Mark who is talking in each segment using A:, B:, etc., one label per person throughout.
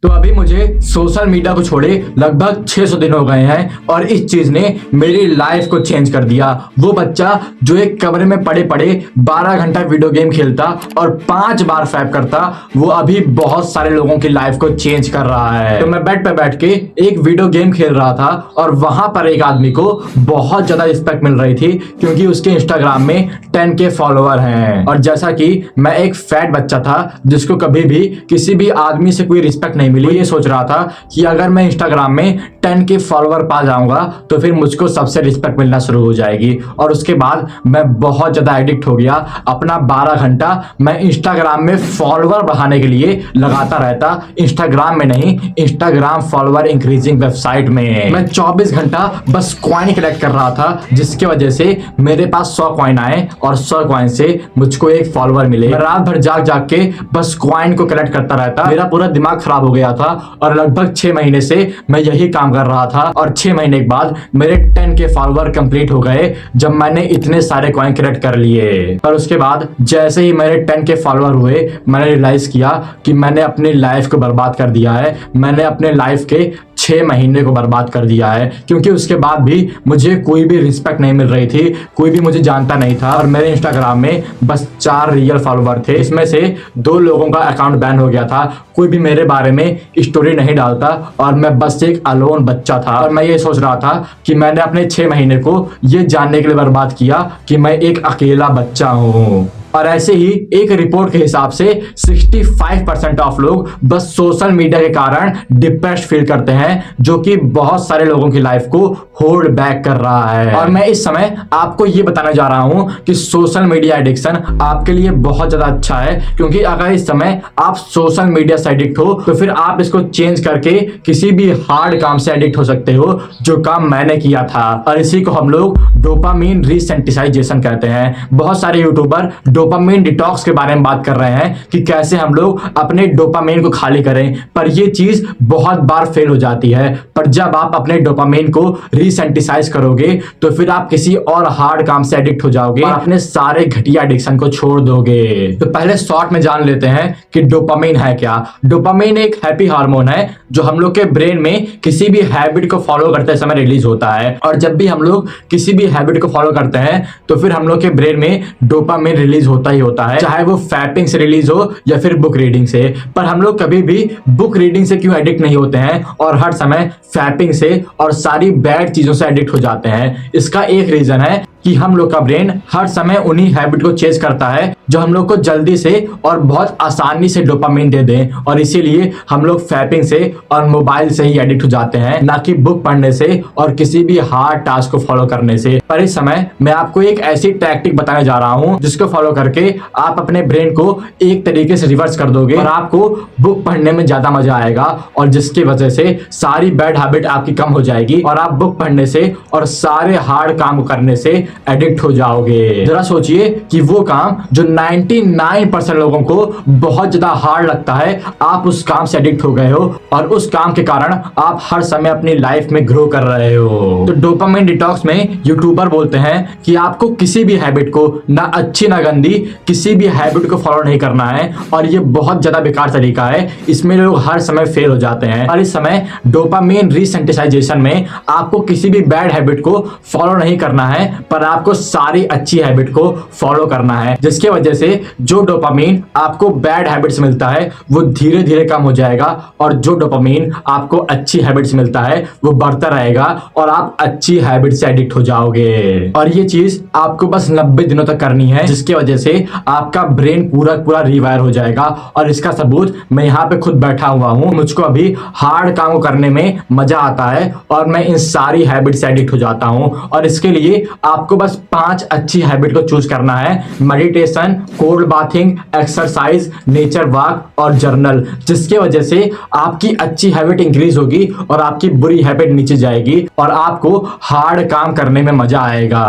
A: तो अभी मुझे सोशल मीडिया को छोड़े लगभग 600 दिन हो गए हैं और इस चीज ने मेरी लाइफ को चेंज कर दिया। वो बच्चा जो एक कमरे में पड़े पड़े 12 घंटा वीडियो गेम खेलता और 5 बार फैप करता, वो अभी बहुत सारे लोगों की लाइफ को चेंज कर रहा है। तो मैं बेड पे बैठ के एक वीडियो गेम खेल रहा था और वहां पर एक आदमी को बहुत ज्यादा रिस्पेक्ट मिल रही थी क्योंकि उसके इंस्टाग्राम में 10K फॉलोअर हैं। और जैसा कि मैं एक फैट बच्चा था जिसको कभी भी किसी भी आदमी से कोई रिस्पेक्ट नहीं मिली, ये सोच रहा था कि अगर मैं इंस्टाग्राम में 10K फॉलोअर पा जाऊंगा तो फिर मुझको सबसे रिस्पेक्ट मिलना शुरू हो जाएगी। और उसके बाद मैं बहुत ज्यादा एडिक्ट हो गया। अपना 12 घंटा मैं इंस्टाग्राम में फॉलोअर बढ़ाने के लिए लगाता रहता। इंस्टाग्राम में नहीं, इंस्टाग्राम फॉलोअर इंक्रीजिंग वेबसाइट में मैं 24 घंटा बस कॉइन कलेक्ट कर रहा था, जिसकी वजह से मेरे पास 100 कॉइन आए और 100 कॉइन से मुझको एक फॉलोअर मिले। मैं रात भर जाग जाग के बस कॉइन को कलेक्ट करता रहता। मेरा पूरा दिमाग खराब हो गया था और लगभग 6 महीने से मैं यही काम कर रहा था। और 6 महीने के बाद मेरे 10K फॉलोअर कंप्लीट हो गए जब मैंने इतने सारे कॉइन कलेक्ट कर लिए। और उसके बाद जैसे ही मेरे 10K फॉलोअर हुए, मैंने रियलाइज किया कि मैंने अपनी लाइफ को बर्बाद कर दिया है। मैंने अपने लाइफ के 6 महीने को बर्बाद कर दिया है, क्योंकि उसके बाद भी मुझे कोई भी रिस्पेक्ट नहीं मिल रही थी, कोई भी मुझे जानता नहीं था। और मेरे इंस्टाग्राम में बस 4 रियल फॉलोअर थे, इसमें से 2 लोगों का अकाउंट बैन हो गया था। कोई भी मेरे बारे में स्टोरी नहीं डालता और मैं बस एक अलोन बच्चा था। और मैं ये सोच रहा था कि मैंने अपने 6 महीने को ये जानने के लिए बर्बाद किया कि मैं एक अकेला बच्चा हूँ। और ऐसे ही एक रिपोर्ट के हिसाब से 65% ऑफ लोग बस सोशल मीडिया के कारण डिप्रेस्ड फील करते हैं, जो कि बहुत सारे लोगों की लाइफ को होल्ड बैक कर रहा है। और मैं इस समय आपको ये बताने जा रहा हूं कि सोशल मीडिया एडिक्शन आपके लिए बहुत ज्यादा अच्छा है, क्योंकि अगर इस समय आप सोशल मीडिया से एडिक्ट हो तो फिर आप इसको चेंज करके किसी भी हार्ड काम से एडिक्ट हो सकते हो, जो काम मैंने किया था। और इसी को हम लोग डोपामिन रीसेंसिटाइजेशन कहते हैं। बहुत सारे यूट्यूबर डोपामिन डिटॉक्स के बारे में बात कर रहे हैं कि कैसे हम लोग अपने डोपामिन को खाली करें, पर ये चीज बहुत बार फेल हो जाती है। पर जब आप अपने डोपामिन को रीसेंसिटाइज करोगे तो फिर आप किसी और हार्ड काम से एडिक्ट हो जाओगे और अपने सारे घटिया एडिक्शन को छोड़ दोगे। तो पहले शॉर्ट में जान लेते हैं कि डोपामिन है क्या। डोपामिन एक हैप्पी हार्मोन है जो हम लोग के ब्रेन में किसी भी हैबिट को फॉलो करते समय रिलीज होता है। और जब भी हम लोग किसी भी हैबिट को फॉलो करते हैं तो फिर हम लोग के ब्रेन में डोपामिन रिलीज होता ही होता है, चाहे वो फैपिंग से रिलीज हो या फिर बुक रीडिंग से। पर हम लोग कभी भी बुक रीडिंग से क्यों एडिक्ट नहीं होते हैं और हर समय फैपिंग से और सारी बैड चीजों से एडिक्ट हो जाते हैं? इसका एक रीजन है कि हम लोग का ब्रेन हर समय उन्हीं हैबिट को चेज करता है जो हम लोग को जल्दी से और बहुत आसानी से डोपामिन दे दें। और इसीलिए हम लोग फैपिंग से और मोबाइल से ही एडिक्ट हो जाते हैं, ना कि बुक पढ़ने से और किसी भी हार्ड टास्क को फॉलो करने से। पर इस समय मैं आपको एक ऐसी टैक्टिक बताने जा रहा हूं जिसको फॉलो करके आप अपने ब्रेन को एक तरीके से रिवर्स कर दोगे और आपको बुक पढ़ने में ज्यादा मजा आएगा, और जिसकी वजह से सारी बैड हैबिट आपकी कम हो जाएगी और आप बुक पढ़ने से और सारे हार्ड काम करने से एडिक्ट हो जाओगे। जरा सोचिए कि वो काम जो 99% लोगों को बहुत ज्यादा हार्ड लगता है, आप उस काम से एडिक्ट हो गए हो और उस काम के कारण आप हर समय अपनी लाइफ में ग्रो कर रहे हो। तो डोपामिन डिटॉक्स में यूट्यूबर बोलते हैं कि आपको किसी भी हैबिट को, ना अच्छी ना गंदी, किसी भी हैबिट को फॉलो नहीं करना है। और ये बहुत ज्यादा बेकार तरीका है, इसमें लोग हर समय फेल हो जाते हैं। और इस समय डोपामिन रीसेंसिटाइजेशन में आपको किसी भी बैड हैबिट को फॉलो नहीं करना है, पर आपको सारी अच्छी हैबिट को फॉलो करना है, जिसकी वजह से जो डोपामिन आपको बैड हैबिट से मिलता है वो धीरे धीरे कम हो जाएगा और जो डोपामिन आपको अच्छी हैबिट से मिलता है वो बढ़ता रहेगा और आप अच्छी हैबिट से एडिक्ट हो जाओगे। और ये चीज आपको बस 90 दिनों तक करनी है, जिसकी वजह से आपका ब्रेन पूरा पूरा रिवायर हो जाएगा। और इसका सबूत मैं यहाँ पे खुद बैठा हुआ हूँ। मुझको अभी हार्ड काम करने में मजा आता है और मैं इन सारी हैबिट से एडिक्ट हो जाता हूँ। और इसके लिए आपको बस 5 अच्छी हैबिट को चूज करना है: meditation, cold bathing, exercise, nature walk और जर्नल। जिसके वजह से आपकी अच्छी हैबिट इंक्रीज होगी और आपकी बुरी हैबिट नीचे जाएगी और आपको हार्ड काम करने में मजा आएगा।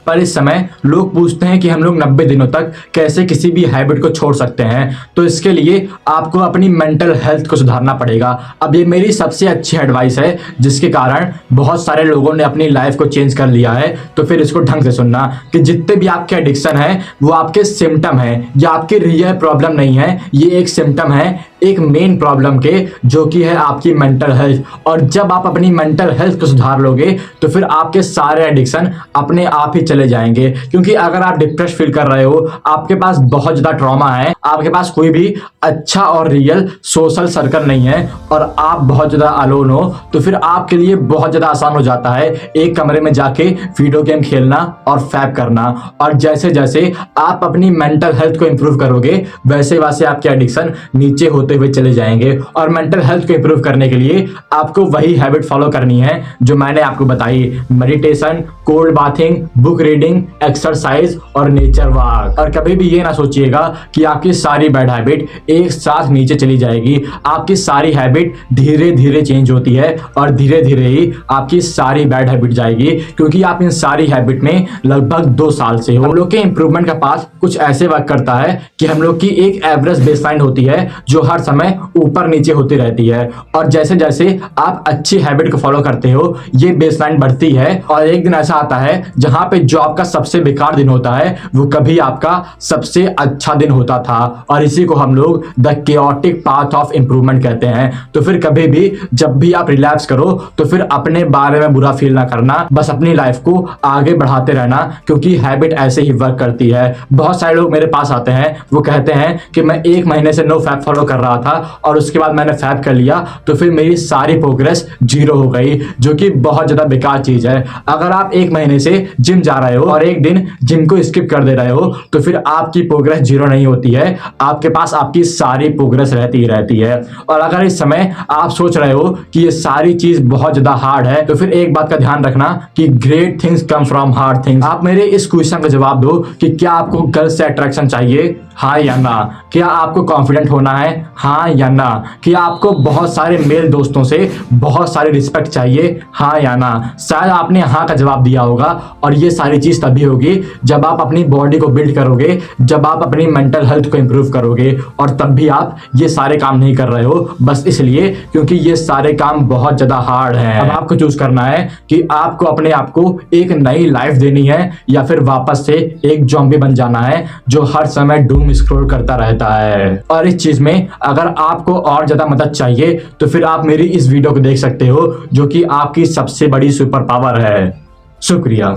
A: पर इस समय लोग पूछते हैं कि हम लोग 90 दिनों तक कैसे किसी भी हैबिट को छोड़ सकते हैं। तो इसके लिए आपको अपनी मेंटल हेल्थ को सुधारना पड़ेगा। अब ये मेरी सबसे अच्छी एडवाइस है, जिसके कारण बहुत सारे लोगों ने अपनी लाइफ को चेंज कर लिया है। तो फिर इसको ढंग से सुनना कि जितने भी आपके एडिक्शन है वो आपके सिम्टम है, या आपकी रियल प्रॉब्लम नहीं है, ये एक सिम्टम है एक मेन प्रॉब्लम के, जो कि है आपकी मेंटल हेल्थ। और जब आप अपनी मेंटल हेल्थ को सुधार लोगे तो फिर आपके सारे एडिक्शन अपने आप ही चले जाएंगे। क्योंकि अगर आप डिप्रेस फील कर रहे हो, आपके पास बहुत ज्यादा ट्रॉमा है, आपके पास कोई भी अच्छा और रियल सोशल सर्कल नहीं है और आप बहुत ज्यादा अलोन हो, तो फिर आपके लिए बहुत ज्यादा आसान हो जाता है एक कमरे में जाके वीडियो गेम खेलना और फैब करना। और जैसे जैसे आप अपनी मेंटल हेल्थ को इंप्रूव करोगे, वैसे वैसे आपके एडिक्शन नीचे होते हुए चले जाएंगे। और मेंटल हेल्थ को इंप्रूव करने के लिए आपको वही हैबिट फॉलो करनी है जो मैंने आपको बताई: meditation, cold bathing, book reading, exercise और नेचर वॉक। और कभी भी ये ना सोचिएगा कि आपकी सारी बैड हैबिट एक साथ नीचे चली जाएगी। आपकी सारी हैबिट धीरे धीरे चेंज होती है और धीरे धीरे ही आपकी सारी बैड हैबिट जाएगी, क्योंकि आप इन सारी हैबिट में लगभग 2 साल से हो। हम लोग के इंप्रूवमेंट का पाथ कुछ ऐसे वर्क करता है कि हम लोग की एक एवरेज बेसलाइन होती है जो हर समय ऊपर नीचे होती रहती है। और जैसे जैसे आप अच्छी हैबिट को फॉलो करते हो, ये बेसलाइन बढ़ती है और एक दिन ऐसा आता है जहां पे जो आपका सबसे बेकार दिन होता है वो कभी आपका सबसे अच्छा दिन होता था। और इसी को हम लोग the chaotic path of improvement कहते हैं। तो फिर कभी भी जब भी आप रिलैप्स करो तो फिर अपने बारे में बुरा फील ना करना, बस अपनी लाइफ को आगे बढ़ाते रहना, क्योंकि हैबिट ऐसे ही वर्क करती है। बहुत सारे लोग मेरे पास आते हैं, वो कहते हैं कि मैं 1 महीने से नो फैब फॉलो कर रहा था और उसके बाद मैंने फैब कर लिया तो फिर मेरी सारी प्रोग्रेस 0 हो गई, जो कि बहुत ज्यादा बेकार चीज है। अगर आप 1 महीने से जिम जा रहे हो और एक दिन जिम को स्किप कर दे रहे हो तो फिर आपकी प्रोग्रेस 0 नहीं होती है, आपके पास आपकी सारी प्रोग्रेस रहती ही रहती है। और अगर इस समय आप सोच रहे हो कि ये सारी चीज बहुत ज्यादा हार्ड है, तो फिर एक बात का ध्यान रखना कि great things come from hard things. आप मेरे इस क्वेश्चन का जवाब दो कि क्या आपको गर्ल्स से अट्रैक्शन चाहिए, हाँ या ना? क्या आपको कॉन्फिडेंट होना है, हाँ या ना? क्या आपको बहुत सारे मेल दोस्तों से बहुत सारी रिस्पेक्ट चाहिए, हाँ या ना? शायद आपने हाँ का जवाब दिया होगा। और ये सारी चीज तभी होगी जब आप अपनी बॉडी को बिल्ड करोगे, जब आप अपनी मेंटल हेल्थ को इंप्रूव करोगे। और तब भी आप ये सारे काम नहीं कर रहे हो, बस इसलिए क्योंकि ये सारे काम बहुत ज्यादा हार्ड हैं। अब आपको चूज करना है कि आपको अपने आप को एक नई लाइफ देनी है या फिर वापस से एक ज़ॉम्बी बन जाना है जो हर समय डूम स्क्रॉल करता रहता है। और इस चीज में अगर आपको और ज्यादा मदद चाहिए तो फिर आप मेरी इस वीडियो को देख सकते हो, जो कि आपकी सबसे बड़ी सुपर पावर है। शुक्रिया।